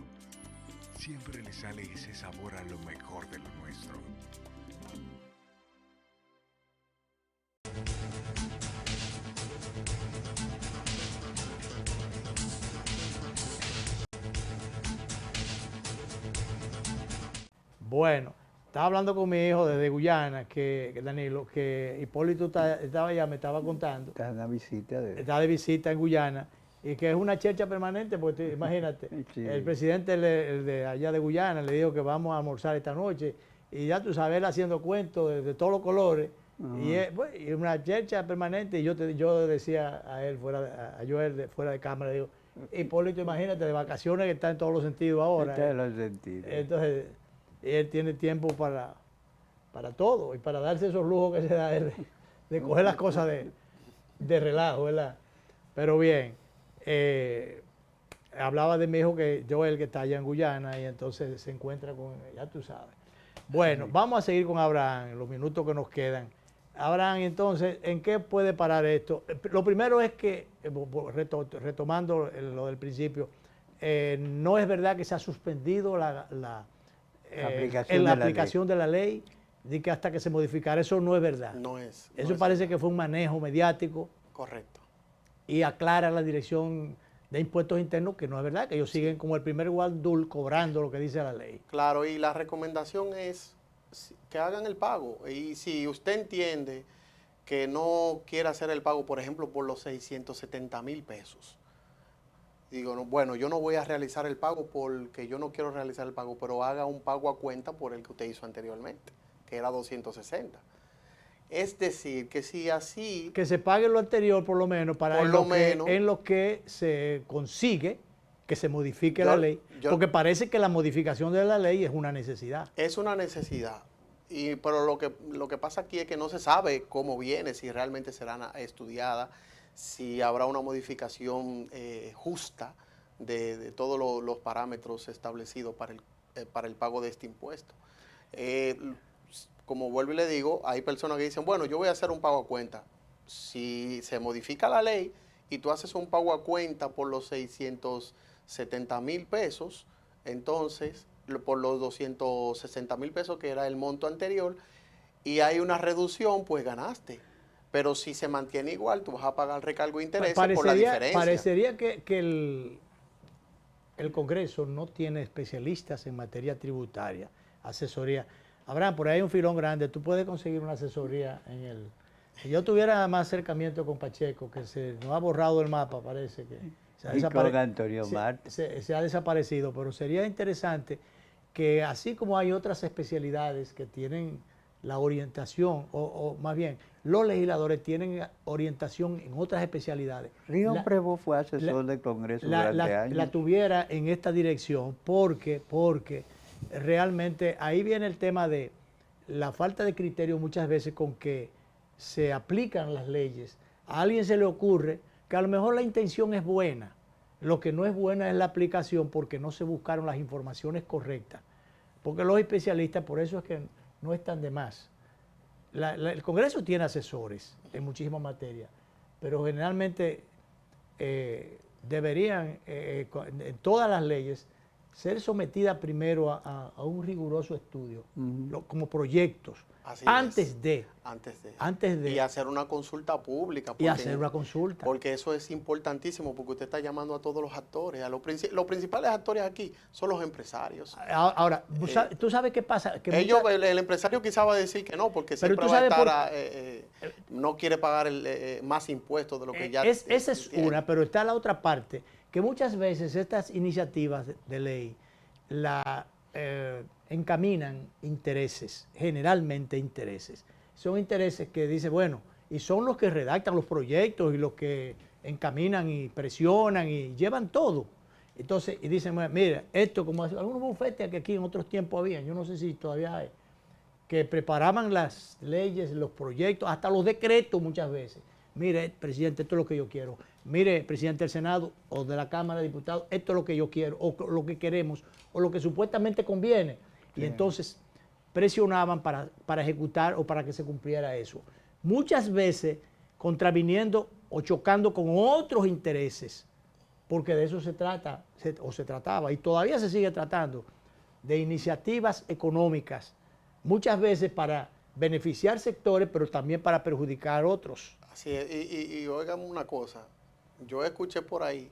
siempre le sale ese sabor a lo mejor de lo nuestro. Bueno, estaba hablando con mi hijo desde Guyana, que Danilo, que Hipólito estaba allá, me estaba contando. Está en la visita Está de visita en Guyana, y que es una chercha permanente, porque imagínate, Sí. el presidente el de allá de Guyana le dijo que vamos a almorzar esta noche, y ya tú sabes, él haciendo cuentos de todos los colores, y una chercha permanente, y yo decía a él, a Joel, fuera de cámara, digo, Hipólito, imagínate, de vacaciones, que está en todos los sentidos ahora. Está en los sentidos. Entonces, él tiene tiempo para todo y para darse esos lujos que se da él de coger las cosas de relajo, ¿verdad? Pero bien, hablaba de mi hijo que Joel, que está allá en Guyana, y entonces se encuentra con, ya tú sabes. Bueno, vamos a seguir con Abraham, los minutos que nos quedan. Abraham, entonces, ¿en qué puede parar esto? Lo primero es que, retomando lo del principio, no es verdad que se ha suspendido la aplicación de la ley, de que hasta que se modificara, eso no es verdad. No es. Eso parece que fue un manejo mediático. Correcto. Y aclara la Dirección de Impuestos Internos que no es verdad, que ellos siguen como el primer guardul cobrando lo que dice la ley. Claro, y la recomendación es que hagan el pago. Y si usted entiende que no quiere hacer el pago, por ejemplo, por los 670,000 pesos, digo, no, bueno, yo no voy a realizar el pago porque yo no quiero realizar el pago, pero haga un pago a cuenta por el que usted hizo anteriormente, que era 260. Es decir, que si así... Que se pague lo anterior por lo menos, para en lo que se consigue que se modifique la ley, porque parece que la modificación de la ley es una necesidad. Es una necesidad, pero lo que pasa aquí es que no se sabe cómo viene, si realmente será estudiada, si habrá una modificación justa de todos los parámetros establecidos para el pago de este impuesto. Como vuelvo y le digo, hay personas que dicen, bueno, yo voy a hacer un pago a cuenta. Si se modifica la ley y tú haces un pago a cuenta por los 670,000 pesos, entonces, por los 260,000 pesos que era el monto anterior, y hay una reducción, pues ganaste. Pero si se mantiene igual, tú vas a pagar recargo de intereses por la diferencia. Parecería que el Congreso no tiene especialistas en materia tributaria, asesoría. Abraham, por ahí hay un filón grande, tú puedes conseguir una asesoría en el... Si yo tuviera más acercamiento con Pacheco, que se nos ha borrado el mapa, parece que... con Antonio Marte. Se ha desaparecido, pero sería interesante que así como hay otras especialidades que tienen la orientación, o más bien, los legisladores tienen orientación en otras especialidades. Río Prevo fue asesor del Congreso durante años. La tuviera en esta dirección porque realmente ahí viene el tema de la falta de criterio muchas veces con que se aplican las leyes. A alguien se le ocurre que a lo mejor la intención es buena, lo que no es buena es la aplicación porque no se buscaron las informaciones correctas. Porque los especialistas, por eso es que no están de más. El Congreso tiene asesores en muchísimas materias, pero generalmente deberían, en todas las leyes, ser sometidas primero a un riguroso estudio, como proyectos, antes de. Y hacer una consulta pública. Porque eso es importantísimo, porque usted está llamando a todos los actores. Los principales actores aquí son los empresarios. Ahora, ¿tú sabes qué pasa? Que el empresario quizá va a decir que no, porque siempre va a estar, no quiere pagar más impuestos de lo que ya... Esa es una, pero está la otra parte, que muchas veces estas iniciativas de ley encaminan intereses, generalmente intereses. Son intereses que dice, bueno, y son los que redactan los proyectos y los que encaminan y presionan y llevan todo. Entonces, y dicen, mira, esto como algunos bufetes que aquí en otros tiempos había, yo no sé si todavía hay, que preparaban las leyes, los proyectos, hasta los decretos muchas veces. Mire, presidente, esto es lo que yo quiero. Mire, presidente del Senado o de la Cámara de Diputados, esto es lo que yo quiero, o lo que queremos, o lo que supuestamente conviene. Y entonces presionaban para ejecutar o para que se cumpliera eso. Muchas veces contraviniendo o chocando con otros intereses, porque de eso se trata, o se trataba, y todavía se sigue tratando, de iniciativas económicas, muchas veces para beneficiar sectores, pero también para perjudicar a otros. Así es, y oigan una cosa, yo escuché por ahí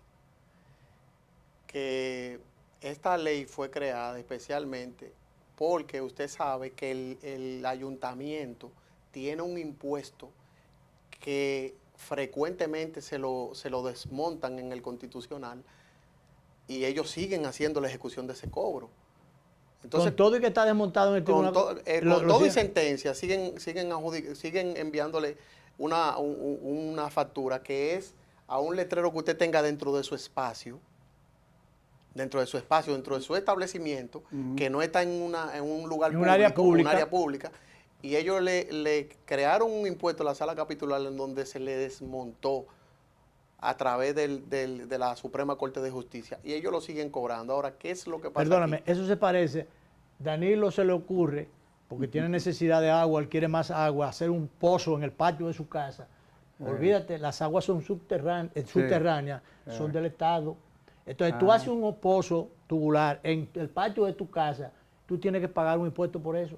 que esta ley fue creada especialmente porque usted sabe que el ayuntamiento tiene un impuesto que frecuentemente se lo desmontan en el constitucional y ellos siguen haciendo la ejecución de ese cobro. Entonces, con todo y que está desmontado en el tribunal. Con todo y sentencia, siguen enviándole una factura que es a un letrero que usted tenga dentro de su espacio, dentro de su establecimiento, que no está en un lugar público, un área pública, y ellos le crearon un impuesto a la sala capitular en donde se le desmontó a través de la Suprema Corte de Justicia, y ellos lo siguen cobrando. Ahora, ¿qué es lo que pasa? Perdóname, aquí? eso se parece, Danilo se le ocurre, porque tiene necesidad de agua, él quiere más agua, hacer un pozo en el patio de su casa. Olvídate, las aguas son subterráneas, son del Estado. Entonces, tú haces un pozo tubular en el patio de tu casa, tú tienes que pagar un impuesto por eso.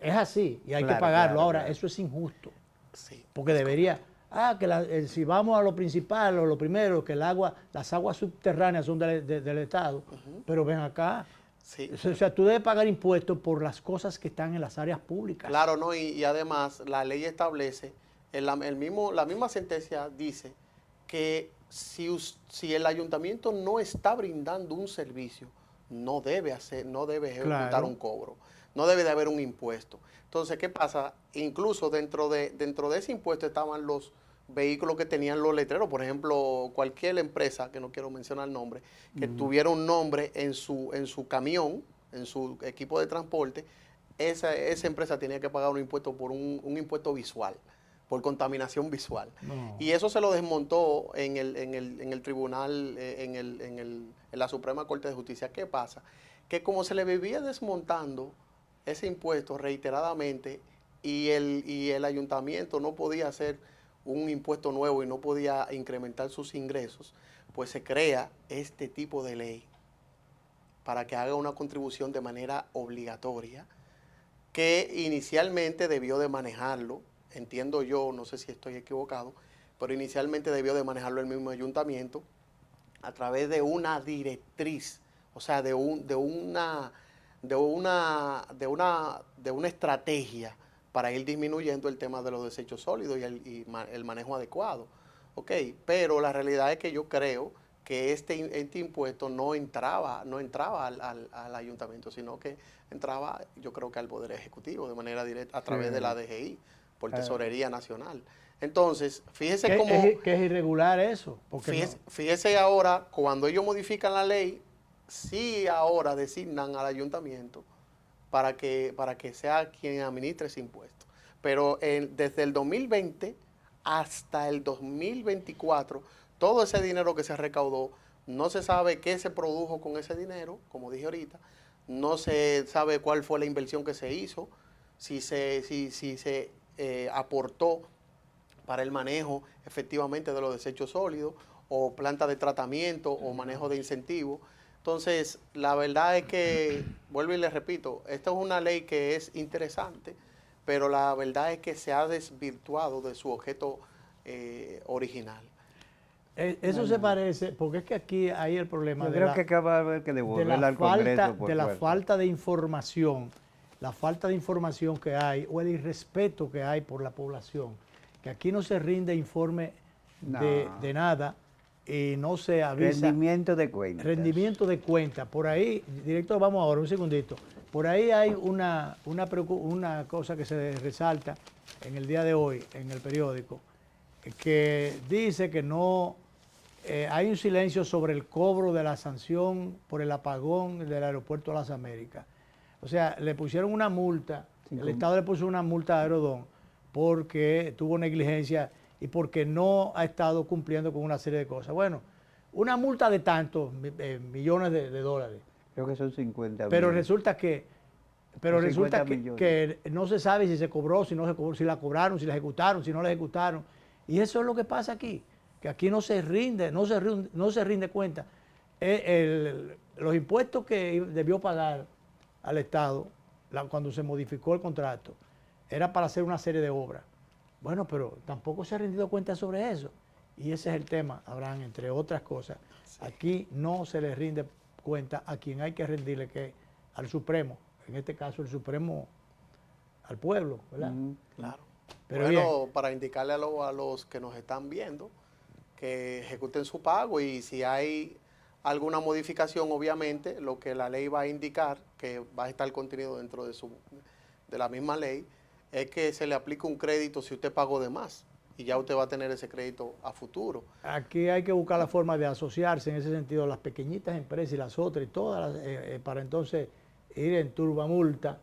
Es así, y hay que pagarlo. Ahora, eso es injusto, porque debería... si vamos a lo principal o lo primero, que las aguas subterráneas son del Estado, pero ven acá. Sí. O sea, tú debes pagar impuestos por las cosas que están en las áreas públicas. Claro, no, y además la ley establece, la misma sentencia dice que si el ayuntamiento no está brindando un servicio, no debe ejecutar un cobro, no debe de haber un impuesto. Entonces, ¿qué pasa? Incluso dentro de ese impuesto estaban los vehículos que tenían los letreros. Por ejemplo, cualquier empresa, que no quiero mencionar el nombre, que tuviera un nombre en su camión, en su equipo de transporte, esa empresa tenía que pagar un impuesto por un impuesto visual, por contaminación visual. No. Y eso se lo desmontó en el tribunal, en la Suprema Corte de Justicia. ¿Qué pasa? Que como se le vivía desmontando ese impuesto reiteradamente y el ayuntamiento no podía hacer un impuesto nuevo y no podía incrementar sus ingresos, pues se crea este tipo de ley para que haga una contribución de manera obligatoria, que inicialmente debió de manejarlo, entiendo yo, no sé si estoy equivocado, pero inicialmente debió de manejarlo el mismo ayuntamiento a través de una directriz, o sea, de una estrategia para ir disminuyendo el tema de los desechos sólidos y el manejo adecuado. Ok, pero la realidad es que yo creo que este impuesto no entraba al ayuntamiento, sino que entraba, yo creo que al Poder Ejecutivo de manera directa a través de la DGI, por Tesorería Nacional. Entonces, fíjese cómo... Que es irregular eso. Fíjese ahora, cuando ellos modifican la ley, sí ahora designan al ayuntamiento para que sea quien administre ese impuesto. Pero desde el 2020 hasta el 2024, todo ese dinero que se recaudó, no se sabe qué se produjo con ese dinero, como dije ahorita, no se sabe cuál fue la inversión que se hizo, si se aportó para el manejo efectivamente de los desechos sólidos, o planta de tratamiento, o manejo de incentivos. Entonces, la verdad es que, vuelvo y les repito, esta es una ley que es interesante, pero la verdad es que se ha desvirtuado de su objeto original. Eso se parece, porque es que aquí hay el problema de la falta de información, la falta de información que hay, o el irrespeto que hay por la población, que aquí no se rinde informe de nada, y no se avisa. Rendimiento de cuentas. Rendimiento de cuentas. Por ahí, director, vamos ahora, un segundito. Por ahí hay una cosa que se resalta en el día de hoy, en el periódico, que dice que no hay un silencio sobre el cobro de la sanción por el apagón del aeropuerto de las Américas. O sea, le pusieron una multa, el Estado le puso una multa a Aerodón porque tuvo negligencia y porque no ha estado cumpliendo con una serie de cosas. Bueno, una multa de tantos millones de dólares. Creo que son 50 pero millones. Resulta que no se sabe si se cobró, si no se cobró, si la cobraron, si la ejecutaron, si no la ejecutaron. Y eso es lo que pasa aquí, que aquí no se rinde cuenta. los impuestos que debió pagar al Estado cuando se modificó el contrato era para hacer una serie de obras. Bueno, pero tampoco se ha rendido cuenta sobre eso. Y ese es el tema, Abraham, entre otras cosas. Sí. Aquí no se le rinde cuenta a quien hay que rendirle, que al Supremo, en este caso el Supremo al pueblo, ¿verdad? Claro. Pero bueno, bien, para indicarle a los que nos están viendo que ejecuten su pago, y si hay alguna modificación, obviamente, lo que la ley va a indicar, que va a estar contenido dentro de la misma ley, es que se le aplique un crédito si usted pagó de más, y ya usted va a tener ese crédito a futuro. Aquí hay que buscar la forma de asociarse en ese sentido, las pequeñitas empresas y las otras, y todas, para entonces ir en turbamulta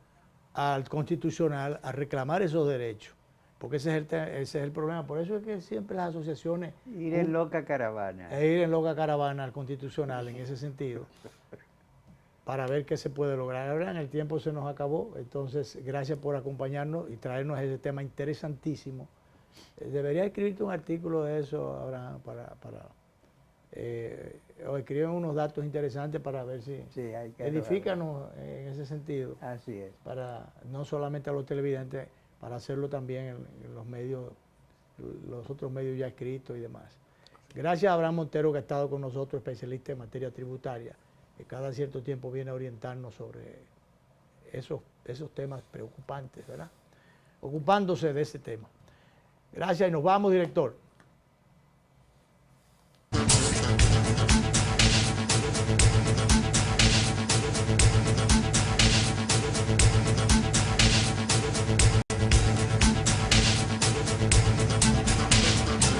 al Constitucional a reclamar esos derechos, porque ese es el problema. Por eso es que siempre las asociaciones... Ir en loca caravana. Ir en loca caravana al Constitucional en ese sentido, para ver qué se puede lograr. Ahora el tiempo se nos acabó, entonces gracias por acompañarnos y traernos ese tema interesantísimo. Debería escribirte un artículo de eso, Abraham, o escriben unos datos interesantes para ver si edifícanos en ese sentido. Así es. Para no solamente a los televidentes, para hacerlo también en los medios, los otros medios ya escritos y demás. Gracias a Abraham Montero, que ha estado con nosotros, especialista en materia tributaria, que cada cierto tiempo viene a orientarnos sobre esos temas preocupantes, ¿verdad? Ocupándose de ese tema. Gracias y nos vamos, director.